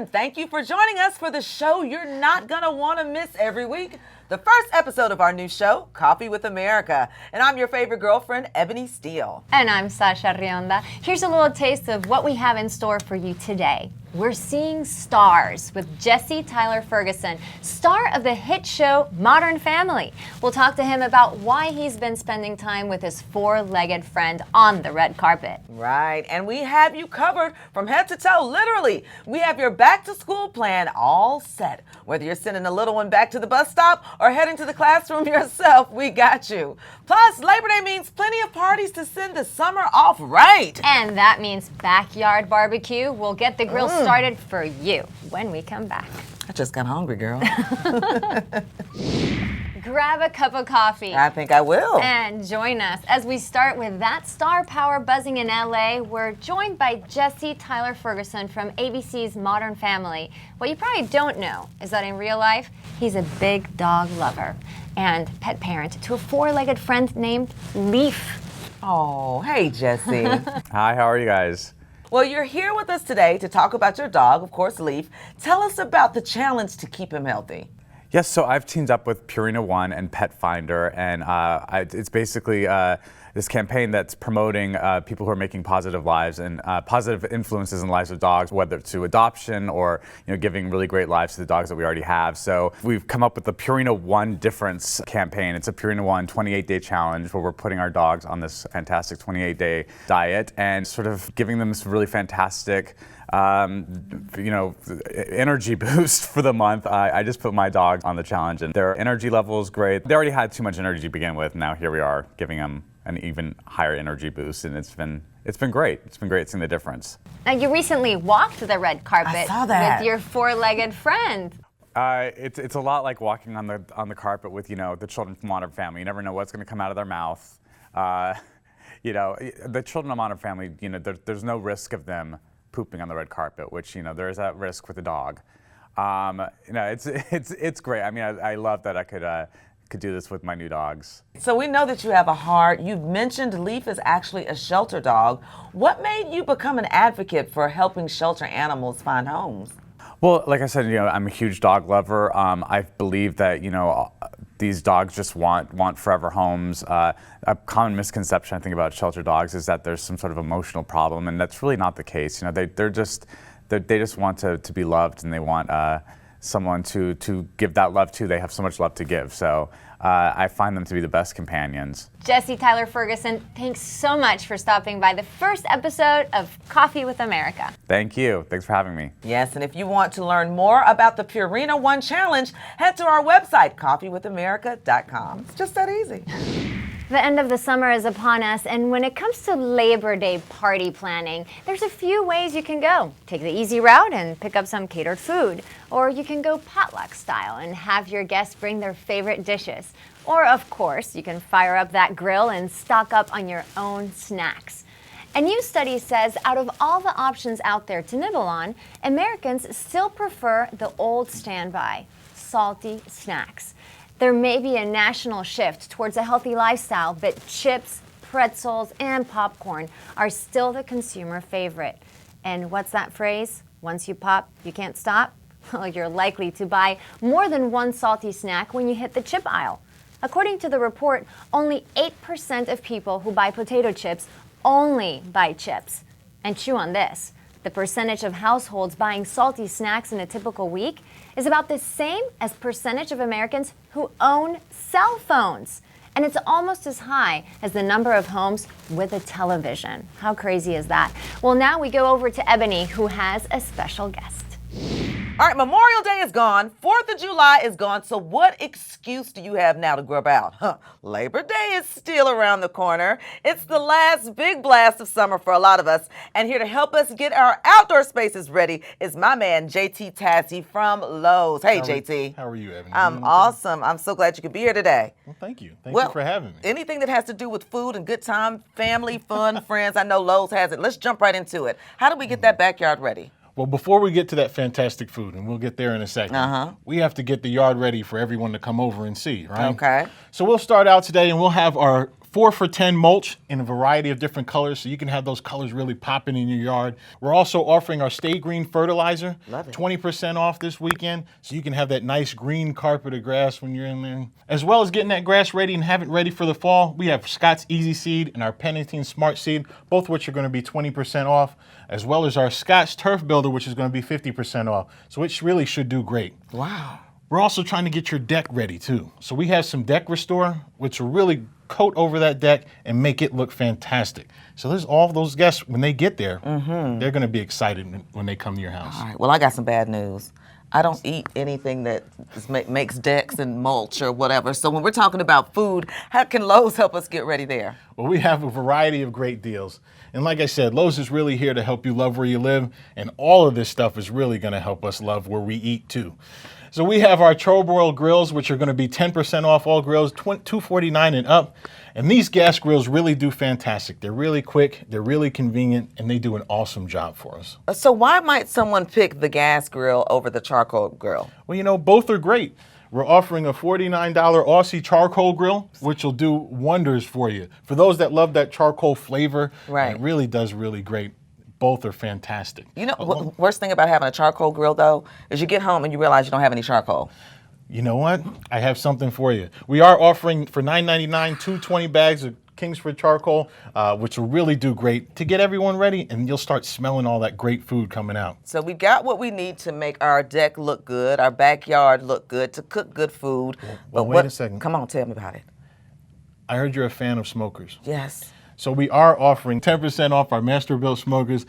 and thank you for joining us for the show you're not going to want to miss every week. The first episode of our new show, Coffee with America. And I'm your favorite girlfriend, Ebony Steele. And I'm Sasha Rionda. Here's a little taste of what we have in store for you today. We're seeing stars with Jesse Tyler Ferguson, star of the hit show Modern Family. We'll talk to him about why he's been spending time with his four-legged friend on the red carpet. Right, and we have you covered from head to toe, literally. We have your back-to-school plan all set. Whether you're sending a little one back to the bus stop or heading to the classroom yourself, we got you. Plus, Labor Day means plenty of parties to send the summer off right. And that means backyard barbecue. We'll get the grill started for you when we come back. I just got hungry, girl. Grab a cup of coffee. I think I will. And join us as we start with that star power buzzing in LA. We're joined by Jesse Tyler Ferguson from ABC's Modern Family. What you probably don't know is that in real life, he's a big dog lover and pet parent to a four-legged friend named Leaf. Oh, hey, Jesse. Hi, how are you guys? Well, you're here with us today to talk about your dog, of course, Leaf. Tell us about the challenge to keep him healthy. Yes, so I've teamed up with Purina One and Pet Finder, and it's basically this campaign that's promoting people who are making positive lives and positive influences in the lives of dogs, whether it's to adoption or giving really great lives to the dogs that we already have. So we've come up with the Purina One Difference campaign. It's a Purina One 28-day challenge where we're putting our dogs on this fantastic 28-day diet and sort of giving them this really fantastic energy boost for the month. I just put my dog on the challenge and their energy level is great. They already had too much energy to begin with. Now here we are giving them an even higher energy boost, and it's been great. It's been great seeing the difference. Now, you recently walked the red carpet I saw that. with your four-legged friend. It's a lot like walking on the carpet with the children from Modern Family. You never know what's going to come out of their mouth. The children of Modern Family, there's no risk of them pooping on the red carpet, which there is that risk with a dog. It's great. I mean, I love that I could do this with my new dogs. So we know that you have a heart. You've mentioned Leaf is actually a shelter dog. What made you become an advocate for helping shelter animals find homes? Well, like I said, I'm a huge dog lover. I believe that these dogs just want forever homes. A common misconception I think about shelter dogs is that there's some sort of emotional problem, and that's really not the case. They just want to be loved, and they want someone to give that love to. They have so much love to give. So I find them to be the best companions. Jesse Tyler Ferguson, thanks so much for stopping by the first episode of Coffee with America. Thank you. Thanks for having me. Yes, and if you want to learn more about the Purina One Challenge, head to our website, coffeewithamerica.com. It's just that easy. The end of the summer is upon us, and when it comes to Labor Day party planning, there's a few ways you can go. Take the easy route and pick up some catered food, or you can go potluck style and have your guests bring their favorite dishes. Or, of course, you can fire up that grill and stock up on your own snacks. A new study says out of all the options out there to nibble on, Americans still prefer the old standby, salty snacks. There may be a national shift towards a healthy lifestyle, but chips, pretzels, and popcorn are still the consumer favorite. And what's that phrase? Once you pop, you can't stop? Well, you're likely to buy more than one salty snack when you hit the chip aisle. According to the report, only 8% of people who buy potato chips only buy chips. And chew on this. The percentage of households buying salty snacks in a typical week is about the same as percentage of Americans who own cell phones. And it's almost as high as the number of homes with a television. How crazy is that? Well, now we go over to Ebony, who has a special guest. All right, Memorial Day is gone. 4th of July is gone. So what excuse do you have now to grub out? Labor Day is still around the corner. It's the last big blast of summer for a lot of us. And here to help us get our outdoor spaces ready is my man, JT Tassie from Lowe's. Hey, JT. How are you, Ebony? I'm awesome. I'm so glad you could be here today. Well, thank you. Thank you for having me. Anything that has to do with food and good time, family, fun, friends, I know Lowe's has it. Let's jump right into it. How do we get that backyard ready? Well, before we get to that fantastic food, and we'll get there in a second, we have to get the yard ready for everyone to come over and see, right? Okay. So we'll start out today, and we'll have our 4 for $10 mulch in a variety of different colors, so you can have those colors really popping in your yard. We're also offering our Stay Green fertilizer, Love it. 20% off this weekend, so you can have that nice green carpet of grass when you're in there. As well as getting that grass ready and have it ready for the fall, we have Scott's Easy Seed and our Pennington Smart Seed, both which are going to be 20% off, as well as our Scott's Turf Builder, which is going to be 50% off, so it really should do great. Wow. We're also trying to get your deck ready too. So we have some Deck Restore, which will really coat over that deck and make it look fantastic. So there's all those guests, when they get there, they're going to be excited when they come to your house. All right. Well, I got some bad news. I don't eat anything that makes decks and mulch or whatever. So when we're talking about food, how can Lowe's help us get ready there? Well, we have a variety of great deals. And like I said, Lowe's is really here to help you love where you live. And all of this stuff is really going to help us love where we eat too. So we have our Charbroil grills, which are going to be 10% off all grills, $249 and up. And these gas grills really do fantastic. They're really quick, they're really convenient, and they do an awesome job for us. So why might someone pick the gas grill over the charcoal grill? Well, you know, both are great. We're offering a $49 Aussie charcoal grill, which will do wonders for you. For those that love that charcoal flavor, Right. it really does really great. Both are fantastic. You know, worst thing about having a charcoal grill, though, is you get home and you realize you don't have any charcoal. You know what? I have something for you. We are offering for $9.99 220 bags of Kingsford charcoal, which will really do great to get everyone ready, and you'll start smelling all that great food coming out. So we've got what we need to make our deck look good, our backyard look good, to cook good food. Well, wait a second. Come on, tell me about it. I heard you're a fan of smokers. Yes. So we are offering 10% off our Masterbuilt smokers,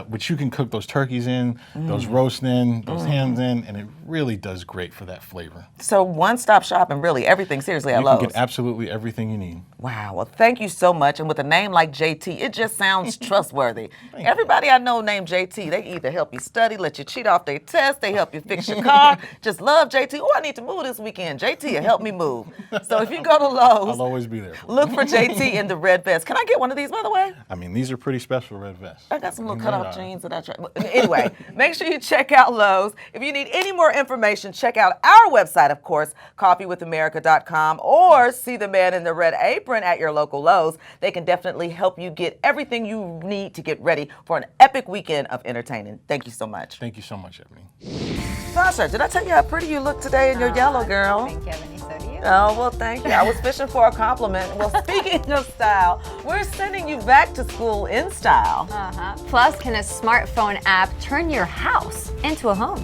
which you can cook those turkeys in, those roasts in, those hams in, and it really does great for that flavor. So one-stop shopping, really, everything seriously at You Lowe's. can get absolutely everything you need. Wow. Well, thank you so much. And with a name like JT, it just sounds trustworthy. Everybody I know named JT, they either help you study, let you cheat off their test, they help you fix your car. Just love JT. Oh, I need to move this weekend. JT will help me move. So if you go to Lowe's, I'll always be there for you. look for JT in the red vest. Can I get one of these, by the way? I mean, these are pretty special red vests. I got some little They cutoff are. jeans that I try. Anyway, make sure you check out Lowe's. If you need any more information, check out our website, of course, coffeewithamerica.com, or see the man in the red apron at your local Lowe's. They can definitely help you get everything you need to get ready for an epic weekend of entertaining. Thank you so much. Thank you so much, Ebony. Tasha, did I tell you how pretty you look today in your yellow, girl? Thank you, Ebony. So do you. Oh, well, thank you. I was fishing for a compliment. Well, speaking of style, we're sending you back to school in style. Plus, can a smartphone app turn your house into a home?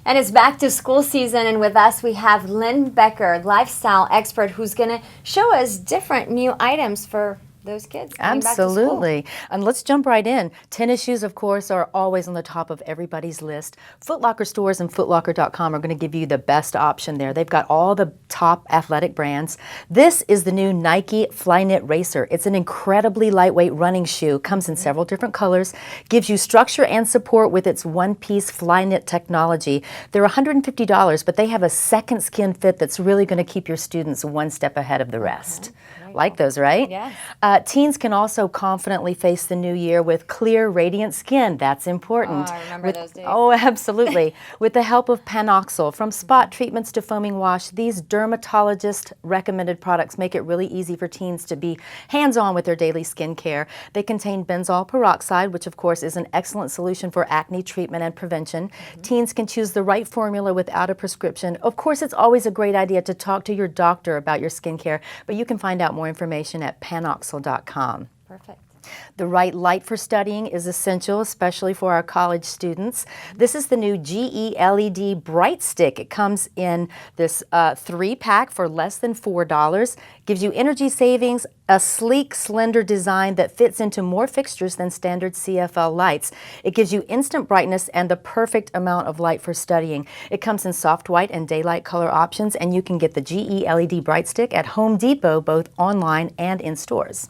And it's back to school season, and with us we have Lynn Becker, lifestyle expert, who's going to show us different new items for those kids coming back to school. Absolutely. And let's jump right in. Tennis shoes, of course, are always on the top of everybody's list. Foot Locker stores and footlocker.com are going to give you the best option there. They've got all the top athletic brands. This is the new Nike Flyknit Racer. It's an incredibly lightweight running shoe. Comes in several different colors. Gives you structure and support with its one-piece Flyknit technology. They're $150, but they have a second skin fit that's really going to keep your students one step ahead of the rest. Like those, right? Yes. Teens can also confidently face the new year with clear, radiant skin. That's important. Oh, I remember those days. Oh, absolutely. With the help of Panoxyl, from spot treatments to foaming wash, these dermatologist-recommended products make it really easy for teens to be hands-on with their daily skincare. They contain benzoyl peroxide, which of course is an excellent solution for acne treatment and prevention. Teens can choose the right formula without a prescription. Of course, it's always a great idea to talk to your doctor about your skincare, but you can find out more information at panoxyl.com. Perfect. The right light for studying is essential, especially for our college students. This is the new GE LED Bright Stick. It comes in this 3-pack for less than $4. Gives you energy savings, a sleek, slender design that fits into more fixtures than standard CFL lights. It gives you instant brightness and the perfect amount of light for studying. It comes in soft white and daylight color options, and you can get the GE LED Bright Stick at Home Depot, both online and in stores.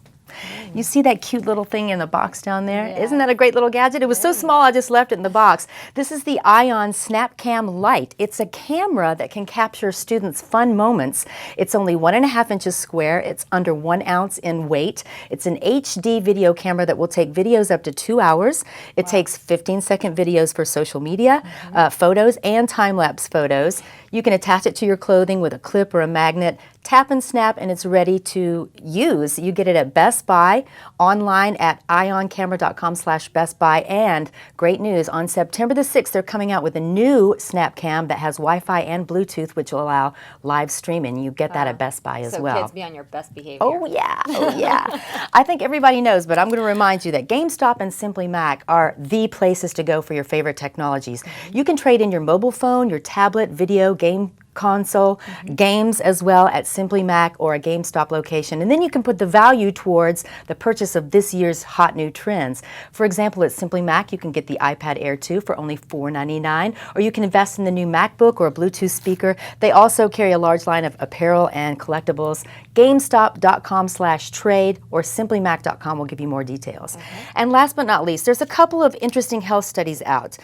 You see that cute little thing in the box down there? Yeah. Isn't that a great little gadget? It was so small I just left it in the box. This is the Ion SnapCam Lite. It's a camera that can capture students' fun moments. It's only 1.5 inches square. It's under 1 ounce in weight. It's an HD video camera that will take videos up to 2 hours. It takes 15-second videos for social media, photos, and time-lapse photos. You can attach it to your clothing with a clip or a magnet, tap and snap, and it's ready to use. You get it at Best Buy, online at ioncamera.com/Best Buy, and great news, on September the 6th, they're coming out with a new SnapCam that has Wi-Fi and Bluetooth, which will allow live streaming. You get that at Best Buy as well. So kids be on your best behavior. Oh yeah, oh yeah. I think everybody knows, but I'm going to remind you that GameStop and Simply Mac are the places to go for your favorite technologies. You can trade in your mobile phone, your tablet, video, game console, games as well at Simply Mac or a GameStop location. And then you can put the value towards the purchase of this year's hot new trends. For example, at Simply Mac, you can get the iPad Air 2 for only $4.99, or you can invest in the new MacBook or a Bluetooth speaker. They also carry a large line of apparel and collectibles. GameStop.com/trade or SimplyMac.com will give you more details. And last but not least, there's a couple of interesting health studies out.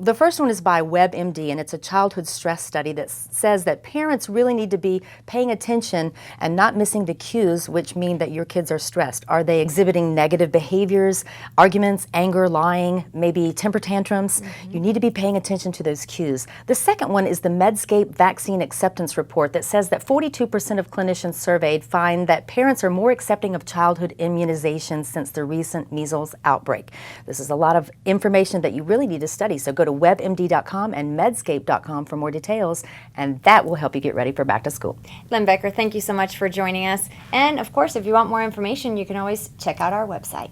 The first one is by WebMD, and it's a childhood stress study that says that parents really need to be paying attention and not missing the cues, which mean that your kids are stressed. Are they exhibiting negative behaviors, arguments, anger, lying, maybe temper tantrums? You need to be paying attention to those cues. The second one is the Medscape Vaccine Acceptance Report that says that 42% of clinicians surveyed find that parents are more accepting of childhood immunizations since the recent measles outbreak. This is a lot of information that you really need to study, so go to webmd.com and medscape.com for more details, and that will help you get ready for back to school. Lynn Becker, thank you so much for joining us. And of course, if you want more information, you can always check out our website.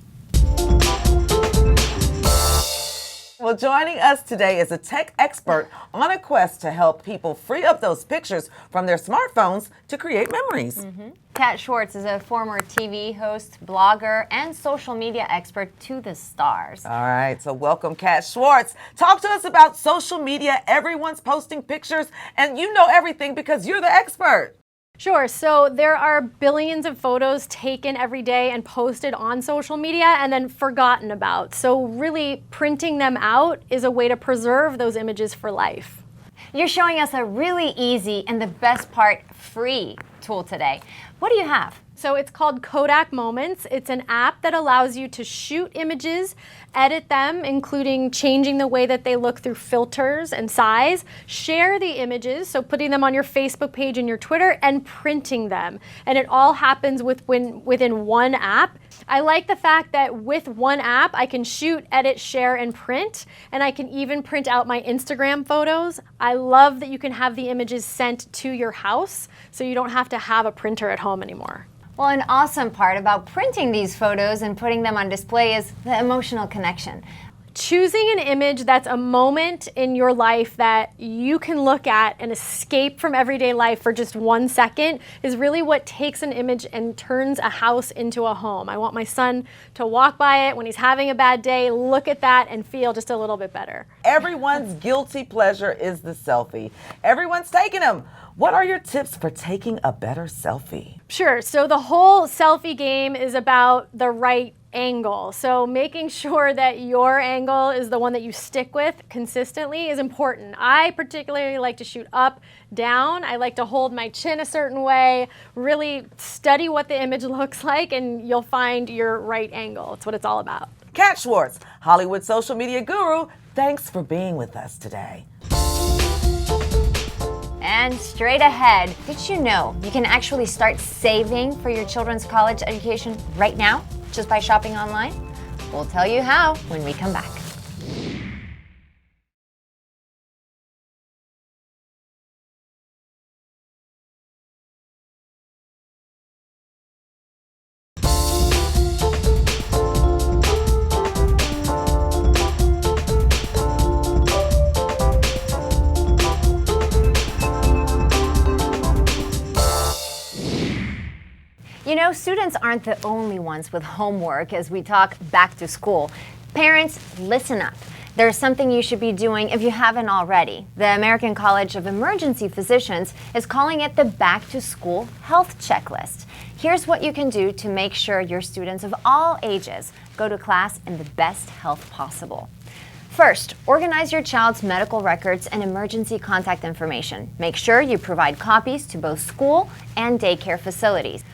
Well, joining us today is a tech expert on a quest to help people free up those pictures from their smartphones to create memories. Kat Schwartz is a former TV host, blogger, and social media expert to the stars. All right, so welcome, Kat Schwartz. Talk to us about social media. Everyone's posting pictures, and you know everything because you're the expert. Sure. So there are billions of photos taken every day and posted on social media and then forgotten about. So really printing them out is a way to preserve those images for life. You're showing us a really easy and the best part, free tool today. What do you have? So it's called Kodak Moments. It's an app that allows you to shoot images, edit them, including changing the way that they look through filters and size, share the images, so putting them on your Facebook page and your Twitter, and printing them. And it all happens within one app. I like the fact that with one app, I can shoot, edit, share, and print, and I can even print out my Instagram photos. I love that you can have the images sent to your house, so you don't have to have a printer at home anymore. Well, an awesome part about printing these photos and putting them on display is the emotional connection. Choosing an image that's a moment in your life that you can look at and escape from everyday life for just 1 second is really what takes an image and turns a house into a home. I want my son to walk by it when he's having a bad day, look at that, and feel just a little bit better. Everyone's guilty pleasure is the selfie. Everyone's taking them. What are your tips for taking a better selfie? Sure. So the whole selfie game is about the right angle. So making sure that your angle is the one that you stick with consistently is important. I particularly like to shoot up, down. I like to hold my chin a certain way, really study what the image looks like, and you'll find your right angle. It's what it's all about. Kat Schwartz, Hollywood social media guru, thanks for being with us today. And straight ahead, did you know you can actually start saving for your children's college education right now just by shopping online? We'll tell you how when we come back. You know, students aren't the only ones with homework as we talk back to school. Parents, listen up. There's something you should be doing if you haven't already. The American College of Emergency Physicians is calling it the Back to School Health Checklist. Here's what you can do to make sure your students of all ages go to class in the best health possible. First, organize your child's medical records and emergency contact information. Make sure you provide copies to both school and daycare facilities.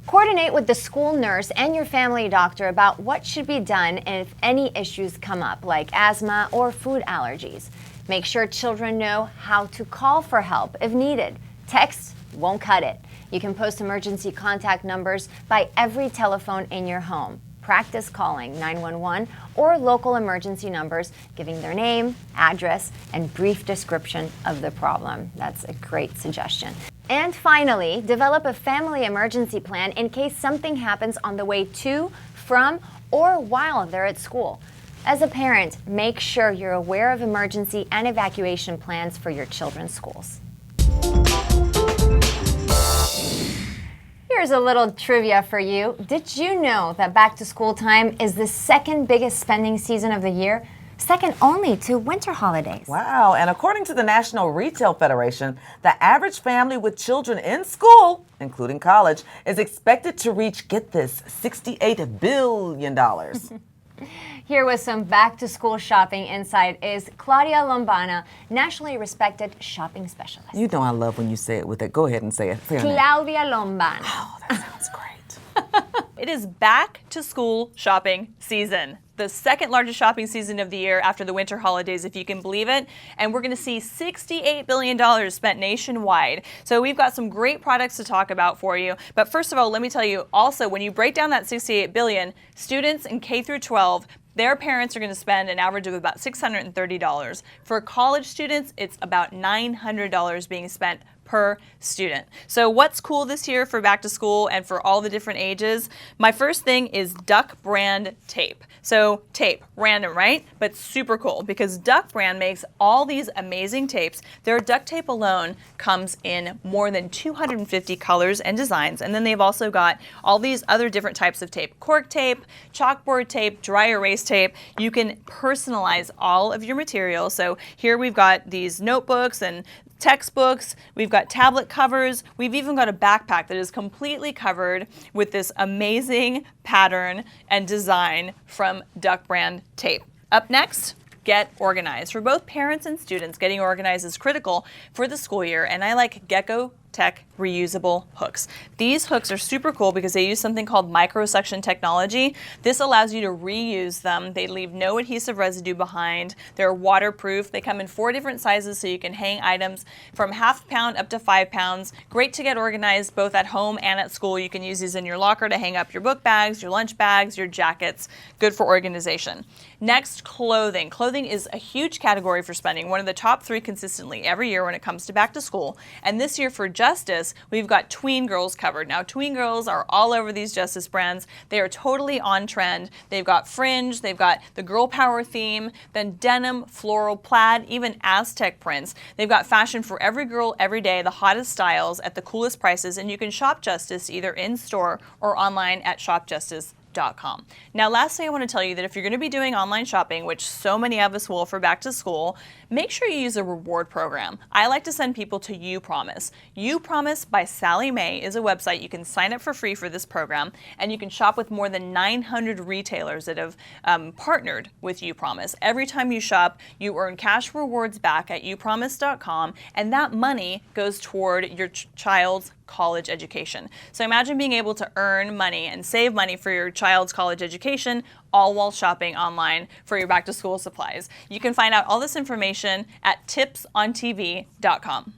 Coordinate with the school nurse and your family doctor about what should be done if any issues come up, like asthma or food allergies. Make sure children know how to call for help if needed. Text won't cut it. You can post emergency contact numbers by every telephone in your home. Practice calling 911 or local emergency numbers, giving their name, address, and brief description of the problem. That's a great suggestion. And finally, develop a family emergency plan in case something happens on the way to, from, or while they're at school. As a parent, make sure you're aware of emergency and evacuation plans for your children's schools. Here's a little trivia for you. Did you know that back to school time is the second biggest spending season of the year? Second only to winter holidays. Wow, and according to the National Retail Federation, the average family with children in school, including college, is expected to reach, get this, $68 billion. Here with some back-to-school shopping insight is Claudia Lombana, nationally respected shopping specialist. You know I love when you say it with it. Go ahead and say it. Say her name. Claudia Lombana. Oh, that sounds great. It is back to school shopping season. The second largest shopping season of the year after the winter holidays, if you can believe it. And we're going to see $68 billion spent nationwide. So we've got some great products to talk about for you. But first of all, let me tell you also, when you break down that $68 billion, students in K through 12, their parents are going to spend an average of about $630. For college students, it's about $900 being spent per student. So what's cool this year for back to school and for all the different ages? My first thing is Duck brand tape. So tape, random, right? But super cool because Duck brand makes all these amazing tapes. Their duct tape alone comes in more than 250 colors and designs. And then they've also got all these other different types of tape. Cork tape, chalkboard tape, dry erase tape. You can personalize all of your material. So here we've got these notebooks and textbooks, we've got tablet covers, we've even got a backpack that is completely covered with this amazing pattern and design from Duck brand tape. Up next, get organized. For both parents and students, getting organized is critical for the school year, and I like Gecko Tech reusable hooks. These hooks are super cool because they use something called microsuction technology. This allows you to reuse them. They leave no adhesive residue behind. They're waterproof. They come in 4 different sizes so you can hang items from ½ pound up to 5 pounds. Great to get organized both at home and at school. You can use these in your locker to hang up your book bags, your lunch bags, your jackets. Good for organization. Next, clothing. Clothing is a huge category for spending, one of the top 3 consistently every year when it comes to back to school. And this year for Justice, we've got tween girls covered. Now, tween girls are all over these Justice brands. They are totally on trend. They've got fringe, they've got the girl power theme, then denim, floral, plaid, even Aztec prints. They've got fashion for every girl every day, the hottest styles at the coolest prices, and you can shop Justice either in store or online at shopjustice.com. Now, lastly, I want to tell you that if you're going to be doing online shopping, which so many of us will for back to school, make sure you use a reward program. I like to send people to uPromise. uPromise by Sally Mae is a website you can sign up for free for this program, and you can shop with more than 900 retailers that have partnered with uPromise. Every time you shop, you earn cash rewards back at uPromise.com, and that money goes toward your child's college education. So imagine being able to earn money and save money for your child's college education, all while shopping online for your back to school supplies. You can find out all this information at tipsontv.com.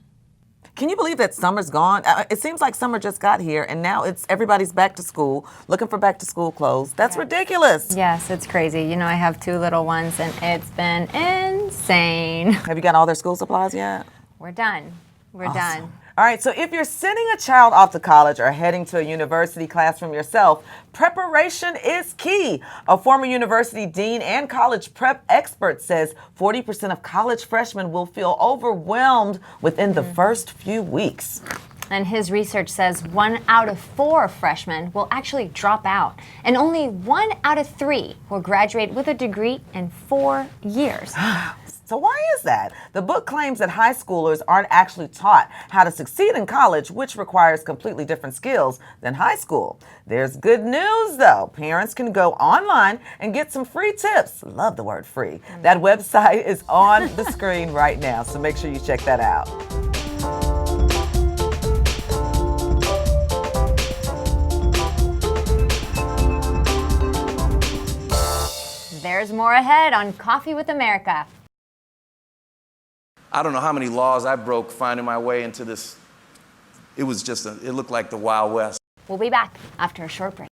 Can you believe that summer's gone? It seems like summer just got here and now everybody's back to school, looking for back to school clothes. That's ridiculous. Yes, it's crazy. You know, I have 2 little ones and it's been insane. Have you got all their school supplies yet? We're done. We're done. All right, so if you're sending a child off to college or heading to a university classroom yourself, preparation is key. A former university dean and college prep expert says 40% of college freshmen will feel overwhelmed within the first few weeks. And his research says 1 out of 4 freshmen will actually drop out, and only 1 out of 3 will graduate with a degree in 4 years. So why is that? The book claims that high schoolers aren't actually taught how to succeed in college, which requires completely different skills than high school. There's good news, though. Parents can go online and get some free tips. Love the word free. That website is on the screen right now, so make sure you check that out. There's more ahead on Coffee with America. I don't know how many laws I broke finding my way into this. It was just, it looked like the Wild West. We'll be back after a short break.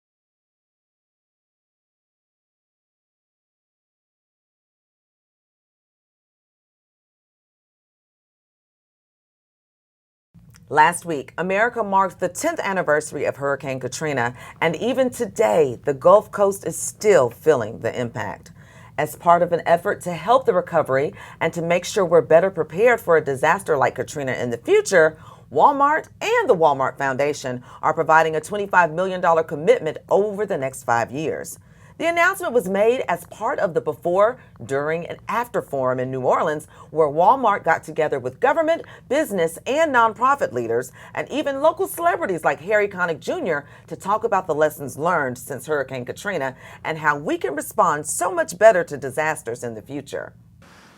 Last week, America marked the 10th anniversary of Hurricane Katrina, and even today, the Gulf Coast is still feeling the impact. As part of an effort to help the recovery and to make sure we're better prepared for a disaster like Katrina in the future, Walmart and the Walmart Foundation are providing a $25 million commitment over the next 5 years. The announcement was made as part of the Before, During, and After Forum in New Orleans, where Walmart got together with government, business, and nonprofit leaders, and even local celebrities like Harry Connick Jr. to talk about the lessons learned since Hurricane Katrina and how we can respond so much better to disasters in the future.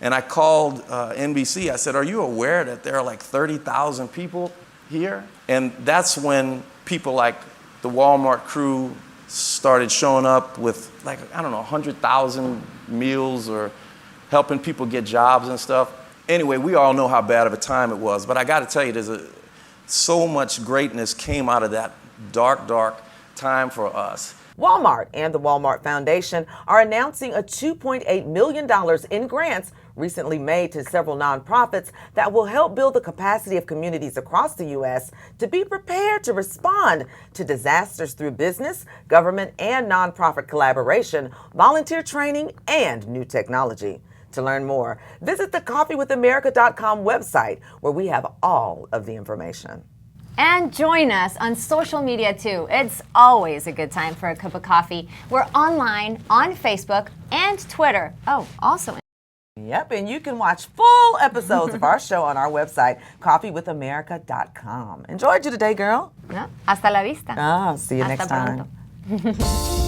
And I called NBC. I said, are you aware that there are like 30,000 people here? And that's when people like the Walmart crew started showing up with like, I don't know, 100,000 meals or helping people get jobs and stuff. Anyway, we all know how bad of a time it was, but I got to tell you, so much greatness came out of that dark, dark time for us. Walmart and the Walmart Foundation are announcing a $2.8 million in grants recently made to several nonprofits that will help build the capacity of communities across the U.S. to be prepared to respond to disasters through business, government, and nonprofit collaboration, volunteer training, and new technology. To learn more, visit the coffeewithamerica.com website, where we have all of the information. And join us on social media too. It's always a good time for a cup of coffee. We're online on Facebook and Twitter. Oh, also. Yep, and you can watch full episodes of our show on our website, coffeewithamerica.com. Enjoyed you today, girl. No, hasta la vista. See you next time. Pronto.